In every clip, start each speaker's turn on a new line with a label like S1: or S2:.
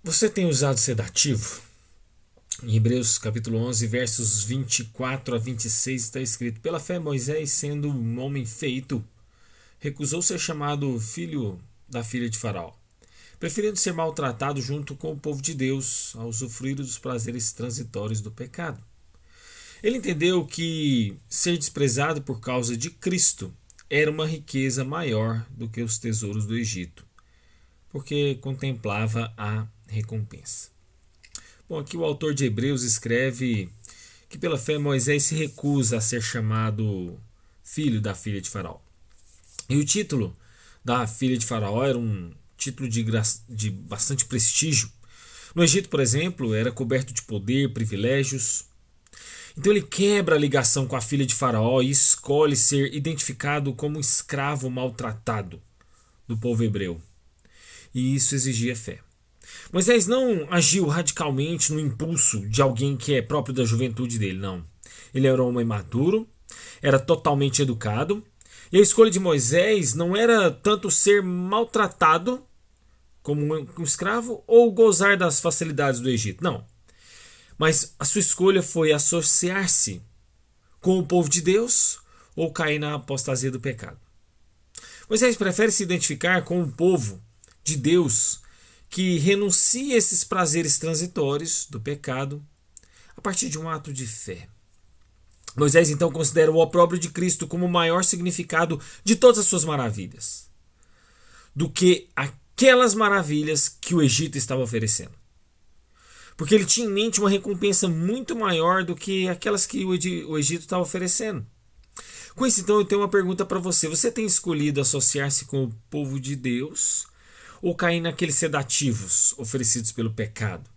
S1: Você tem usado sedativo? Em Hebreus capítulo 11, versos 24 a 26 está escrito: Pela fé Moisés, sendo um homem feito, recusou ser chamado filho da filha de Faraó, preferindo ser maltratado junto com o povo de Deus, ao usufruir dos prazeres transitórios do pecado. Ele entendeu que ser desprezado por causa de Cristo era uma riqueza maior do que os tesouros do Egito, porque contemplava a recompensa. Bom, aqui o autor de Hebreus escreve que pela fé Moisés se recusa a ser chamado filho da filha de Faraó. E o título da filha de Faraó era um título de bastante prestígio. No Egito, por exemplo, era coberto de poder, privilégios. Então ele quebra a ligação com a filha de Faraó e escolhe ser identificado como um escravo maltratado do povo hebreu. E isso exigia fé. Moisés não agiu radicalmente no impulso de alguém que é próprio da juventude dele, não. Ele era um homem maduro, era totalmente educado, e a escolha de Moisés não era tanto ser maltratado como um escravo ou gozar das facilidades do Egito, não. Mas a sua escolha foi associar-se com o povo de Deus ou cair na apostasia do pecado. Moisés prefere se identificar com o povo de Deus que renuncia a esses prazeres transitórios do pecado a partir de um ato de fé. Moisés então considera o opróbrio de Cristo como o maior significado de todas as suas maravilhas, do que aquelas maravilhas que o Egito estava oferecendo. Porque ele tinha em mente uma recompensa muito maior do que aquelas que o Egito estava oferecendo. Com isso, então, eu tenho uma pergunta para você. Você tem escolhido associar-se com o povo de Deus ou cair naqueles sedativos oferecidos pelo pecado?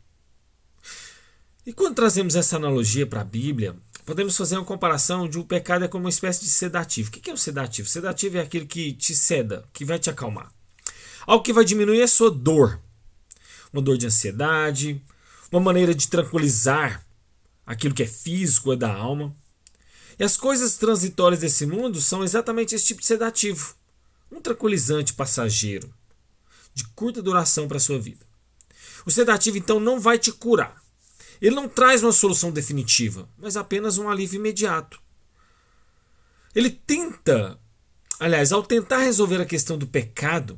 S1: E quando trazemos essa analogia para a Bíblia, podemos fazer uma comparação de o pecado é como uma espécie de sedativo. O que é um sedativo? Sedativo é aquilo que te seda, que vai te acalmar. Algo que vai diminuir a sua dor. Uma dor de ansiedade, uma maneira de tranquilizar aquilo que é físico, é da alma. E as coisas transitórias desse mundo são exatamente esse tipo de sedativo. Um tranquilizante passageiro, de curta duração para a sua vida. O sedativo, então, não vai te curar. Ele não traz uma solução definitiva, mas apenas um alívio imediato. Ele tenta, aliás, ao tentar resolver a questão do pecado,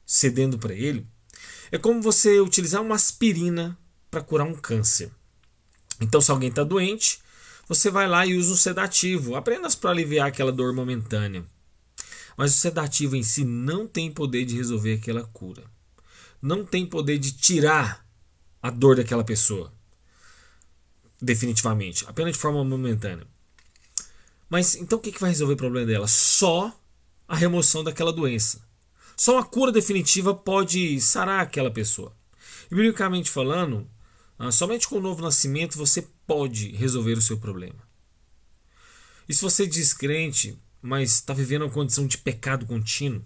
S1: cedendo para ele, é como você utilizar uma aspirina para curar um câncer. Então, se alguém está doente, você vai lá e usa um sedativo, apenas para aliviar aquela dor momentânea. Mas o sedativo em si não tem poder de resolver aquela cura. Não tem poder de tirar a dor daquela pessoa. Definitivamente. Apenas de forma momentânea. Mas então o que vai resolver o problema dela? Só a remoção daquela doença. Só uma cura definitiva pode sarar aquela pessoa. E biblicamente falando, somente com o novo nascimento você pode resolver o seu problema. E se você diz crente, mas está vivendo uma condição de pecado contínuo,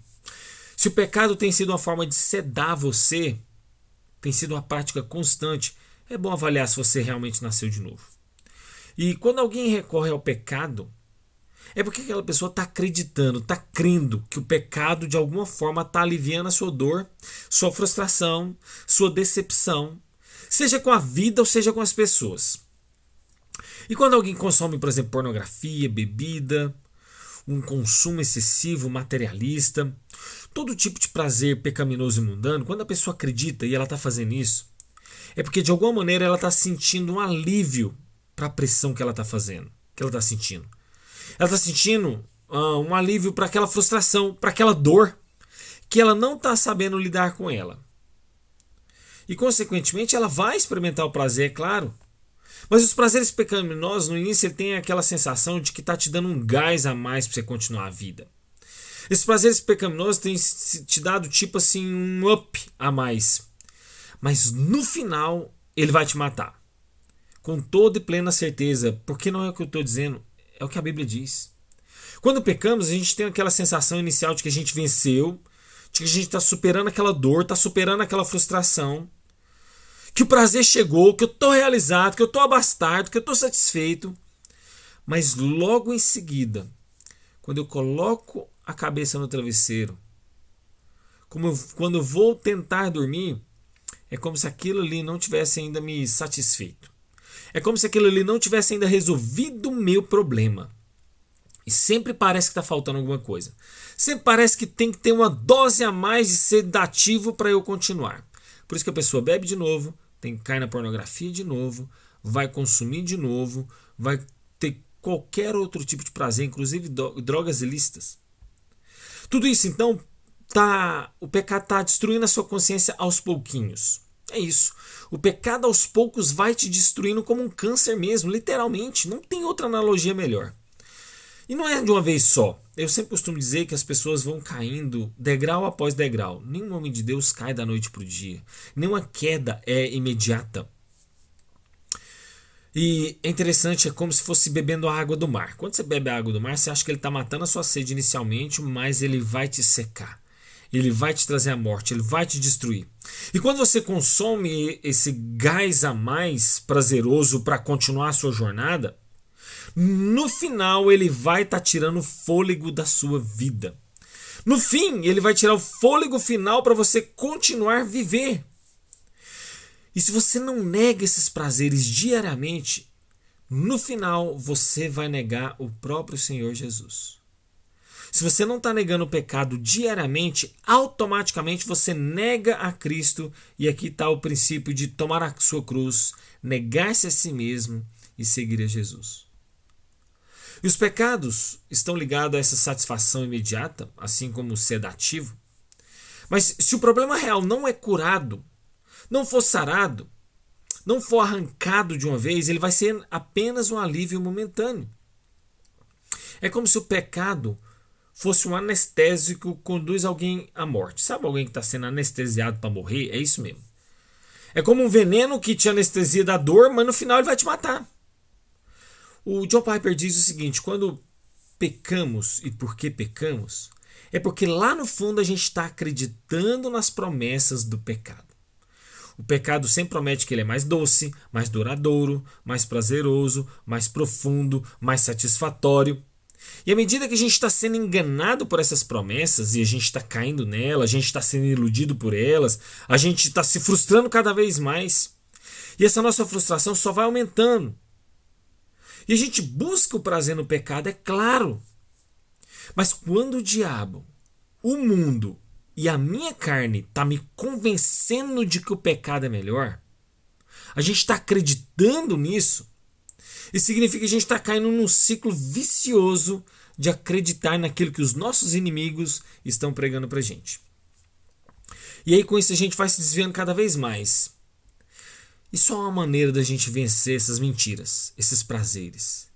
S1: se o pecado tem sido uma forma de sedar você, tem sido uma prática constante, é bom avaliar se você realmente nasceu de novo. E quando alguém recorre ao pecado, é porque aquela pessoa está acreditando, está crendo que o pecado de alguma forma está aliviando a sua dor, sua frustração, sua decepção, seja com a vida ou seja com as pessoas. E quando alguém consome, por exemplo, pornografia, bebida, um consumo excessivo, materialista, todo tipo de prazer pecaminoso e mundano, quando a pessoa acredita e ela está fazendo isso, é porque de alguma maneira ela está sentindo um alívio para a pressão que ela está fazendo, que ela está sentindo. Ela está sentindo um alívio para aquela frustração, para aquela dor, que ela não está sabendo lidar com ela. E consequentemente ela vai experimentar o prazer, é claro. Mas os prazeres pecaminosos, no início, ele tem aquela sensação de que está te dando um gás a mais para você continuar a vida. Esses prazeres pecaminosos têm te dado tipo assim um up a mais. Mas no final, ele vai te matar. Com toda e plena certeza. Porque não é o que eu estou dizendo, é o que a Bíblia diz. Quando pecamos, a gente tem aquela sensação inicial de que a gente venceu, de que a gente está superando aquela dor, está superando aquela frustração, que o prazer chegou, que eu estou realizado, que eu estou abastado, que eu estou satisfeito. Mas logo em seguida, quando eu coloco a cabeça no travesseiro, quando eu vou tentar dormir, é como se aquilo ali não tivesse ainda me satisfeito. É como se aquilo ali não tivesse ainda resolvido o meu problema. E sempre parece que está faltando alguma coisa. Sempre parece que tem que ter uma dose a mais de sedativo para eu continuar. Por isso que a pessoa bebe de novo, cai na pornografia de novo, vai consumir de novo, vai ter qualquer outro tipo de prazer, inclusive drogas ilícitas. Tudo isso, então, o pecado está destruindo a sua consciência aos pouquinhos. É isso. O pecado aos poucos vai te destruindo como um câncer mesmo, literalmente. Não tem outra analogia melhor. E não é de uma vez só. Eu sempre costumo dizer que as pessoas vão caindo degrau após degrau. Nenhum homem de Deus cai da noite para o dia. Nenhuma queda é imediata. E é interessante, é como se fosse bebendo a água do mar. Quando você bebe a água do mar, você acha que ele está matando a sua sede inicialmente, mas ele vai te secar. Ele vai te trazer a morte, ele vai te destruir. E quando você consome esse gás a mais prazeroso para continuar a sua jornada, no final ele vai estar tirando o fôlego da sua vida. No fim, ele vai tirar o fôlego final para você continuar a viver. E se você não nega esses prazeres diariamente, no final você vai negar o próprio Senhor Jesus. Se você não está negando o pecado diariamente, automaticamente você nega a Cristo. E aqui está o princípio de tomar a sua cruz, negar-se a si mesmo e seguir a Jesus. E os pecados estão ligados a essa satisfação imediata, assim como o sedativo. Mas se o problema real não é curado, não for sarado, não for arrancado de uma vez, ele vai ser apenas um alívio momentâneo. É como se o pecado fosse um anestésico que conduz alguém à morte. Sabe alguém que está sendo anestesiado para morrer? É isso mesmo. É como um veneno que te anestesia da dor, mas no final ele vai te matar. O John Piper diz o seguinte: quando pecamos, e por que pecamos, é porque lá no fundo a gente está acreditando nas promessas do pecado. O pecado sempre promete que ele é mais doce, mais duradouro, mais prazeroso, mais profundo, mais satisfatório. E à medida que a gente está sendo enganado por essas promessas e a gente está caindo nela, a gente está sendo iludido por elas, a gente está se frustrando cada vez mais. E essa nossa frustração só vai aumentando. E a gente busca o prazer no pecado, é claro. Mas quando o diabo, o mundo e a minha carne está me convencendo de que o pecado é melhor, a gente está acreditando nisso, isso significa que a gente está caindo num ciclo vicioso de acreditar naquilo que os nossos inimigos estão pregando pra gente. E aí com isso a gente vai se desviando cada vez mais. E só há uma maneira da gente vencer essas mentiras, esses prazeres,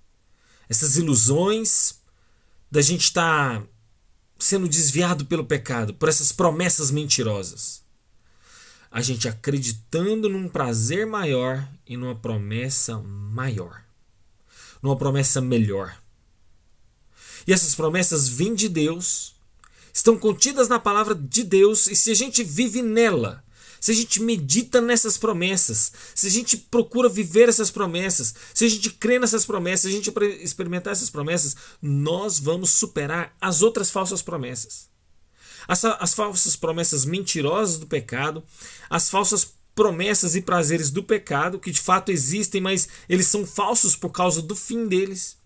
S1: essas ilusões da gente estar sendo desviado pelo pecado, por essas promessas mentirosas. A gente acreditando num prazer maior e numa promessa maior. Numa promessa melhor. E essas promessas vêm de Deus, estão contidas na palavra de Deus, e se a gente vive nela, se a gente medita nessas promessas, se a gente procura viver essas promessas, se a gente crê nessas promessas, se a gente experimentar essas promessas, nós vamos superar as outras falsas promessas. As falsas promessas mentirosas do pecado, as falsas promessas e prazeres do pecado, que de fato existem, mas eles são falsos por causa do fim deles.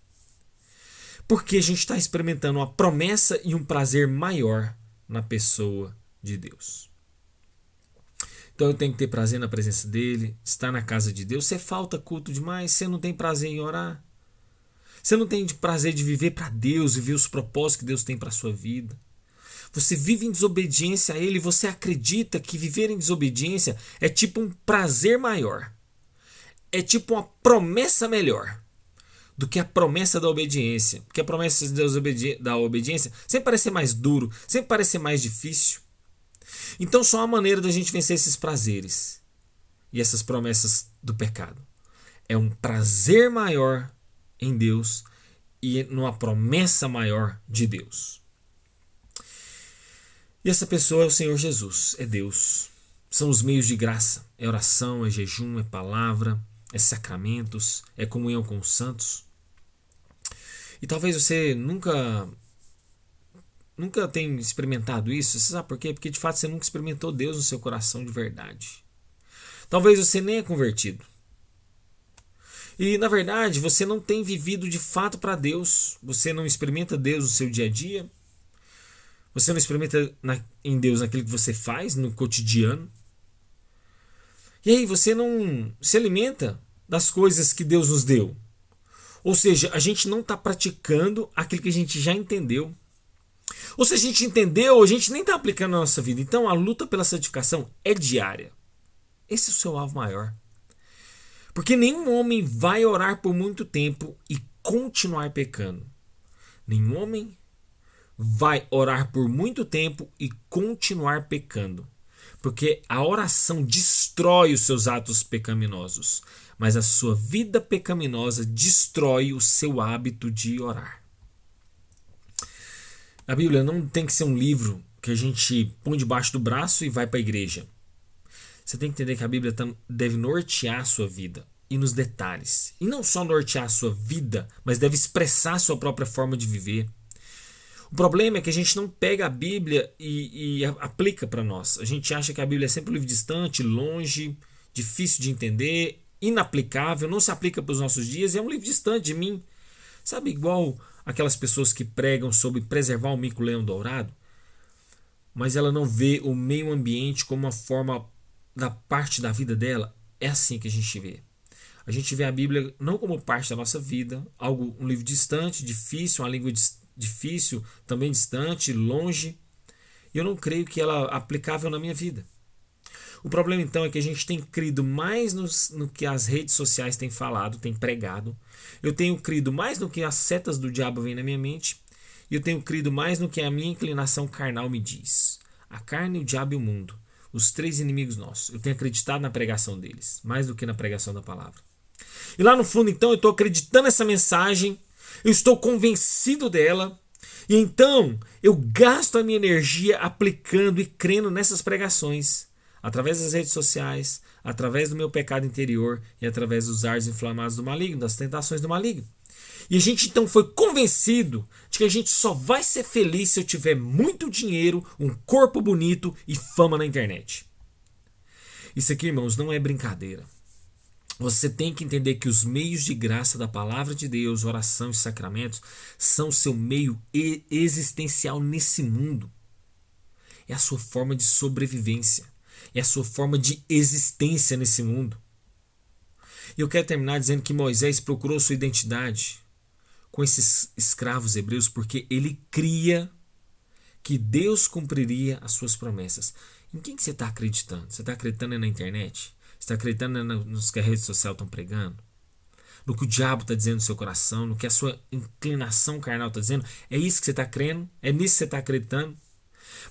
S1: Porque a gente está experimentando uma promessa e um prazer maior na pessoa de Deus. Então eu tenho que ter prazer na presença dele, estar na casa de Deus. Você falta culto demais, você não tem prazer em orar. Você não tem prazer de viver para Deus, viver os propósitos que Deus tem para a sua vida. Você vive em desobediência a Ele, você acredita que viver em desobediência é tipo um prazer maior. É tipo uma promessa melhor do que a promessa da obediência. Porque a promessa da obediência sempre parece ser mais duro, sempre parece ser mais difícil. Então só há uma maneira da gente vencer esses prazeres e essas promessas do pecado. É um prazer maior em Deus e numa promessa maior de Deus. E essa pessoa é o Senhor Jesus, é Deus. São os meios de graça. É oração, é jejum, é palavra, é sacramentos, é comunhão com os santos. E talvez você nunca tenha experimentado isso. Você sabe por quê? Porque de fato você nunca experimentou Deus no seu coração de verdade. Talvez você nem é convertido. E na verdade você não tem vivido de fato para Deus. Você não experimenta Deus no seu dia a dia. Você não experimenta em Deus naquilo que você faz no cotidiano. E aí você não se alimenta das coisas que Deus nos deu. Ou seja, a gente não está praticando aquilo que a gente já entendeu. Ou se a gente entendeu, a gente nem está aplicando na nossa vida. Então a luta pela santificação é diária. Esse é o seu alvo maior. Porque nenhum homem vai orar por muito tempo e continuar pecando. Nenhum homem vai orar por muito tempo e continuar pecando. Porque a oração destrói os seus atos pecaminosos, mas a sua vida pecaminosa destrói o seu hábito de orar. A Bíblia não tem que ser um livro que a gente põe debaixo do braço e vai para a igreja. Você tem que entender que a Bíblia deve nortear a sua vida e nos detalhes. E não só nortear a sua vida, mas deve expressar a sua própria forma de viver. O problema é que a gente não pega a Bíblia e aplica para nós. A gente acha que a Bíblia é sempre um livro distante, longe, difícil de entender, inaplicável, não se aplica para os nossos dias, é um livro distante de mim. Sabe, igual aquelas pessoas que pregam sobre preservar o mico-leão dourado, mas ela não vê o meio ambiente como uma forma da parte da vida dela. É assim que a gente vê. A gente vê a Bíblia não como parte da nossa vida, um livro distante, difícil, uma língua difícil, também distante, longe. E eu não creio que ela é aplicável na minha vida. O problema então é que a gente tem crido mais no que as redes sociais têm falado, têm pregado. Eu tenho crido mais no que as setas do diabo vêm na minha mente. E eu tenho crido mais no que a minha inclinação carnal me diz. A carne, o diabo e o mundo. Os três inimigos nossos. Eu tenho acreditado na pregação deles, mais do que na pregação da palavra. E lá no fundo, então, eu estou acreditando nessa mensagem, eu estou convencido dela, e então eu gasto a minha energia aplicando e crendo nessas pregações, através das redes sociais, através do meu pecado interior e através dos ares inflamados do maligno, das tentações do maligno. E a gente então foi convencido de que a gente só vai ser feliz se eu tiver muito dinheiro, um corpo bonito e fama na internet. Isso aqui, irmãos, não é brincadeira. Você tem que entender que os meios de graça da palavra de Deus, oração e sacramentos, são o seu meio existencial nesse mundo. É a sua forma de sobrevivência. É a sua forma de existência nesse mundo. E eu quero terminar dizendo que Moisés procurou sua identidade com esses escravos hebreus porque ele cria que Deus cumpriria as suas promessas. Em quem que você está acreditando? Você está acreditando na internet? Você está acreditando nos que a rede social estão pregando? No que o diabo está dizendo no seu coração? No que a sua inclinação carnal está dizendo? É isso que você está crendo? É nisso que você está acreditando?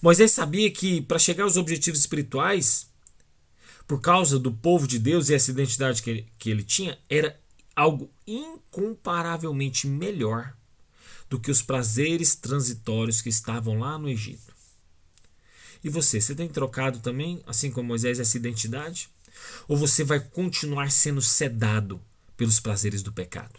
S1: Moisés sabia que para chegar aos objetivos espirituais, por causa do povo de Deus e essa identidade que ele tinha, era algo incomparavelmente melhor do que os prazeres transitórios que estavam lá no Egito. E você tem trocado também, assim como Moisés, essa identidade? Ou você vai continuar sendo sedado pelos prazeres do pecado?